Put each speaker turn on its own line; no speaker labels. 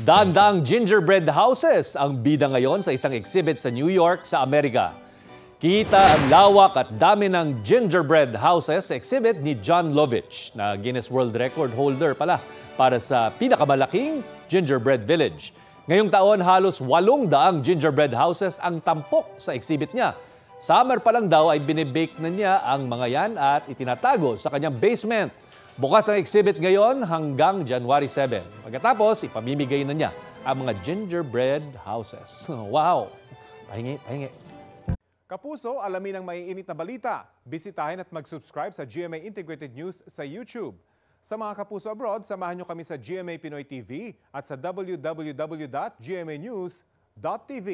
Daan-daang gingerbread houses ang bida ngayon sa isang exhibit sa New York sa Amerika. Kita ang lawak at dami ng gingerbread houses sa exhibit ni John Lovitch na Guinness World Record holder pala para sa pinakamalaking gingerbread village. Ngayong taon, halos 800 gingerbread houses ang tampok sa exhibit niya. Summer pa lang daw ay binibake na niya ang mga yan at itinatago sa kanyang basement. Bukas ang exhibit ngayon hanggang January 7. Pagkatapos, ipamimigay na niya ang mga gingerbread houses. Wow! Pahingi.
Kapuso, alamin ang maiinit na balita. Bisitahin at mag-subscribe sa GMA Integrated News sa YouTube. Sa mga kapuso abroad, samahan niyo kami sa GMA Pinoy TV at sa www.gmanews.tv.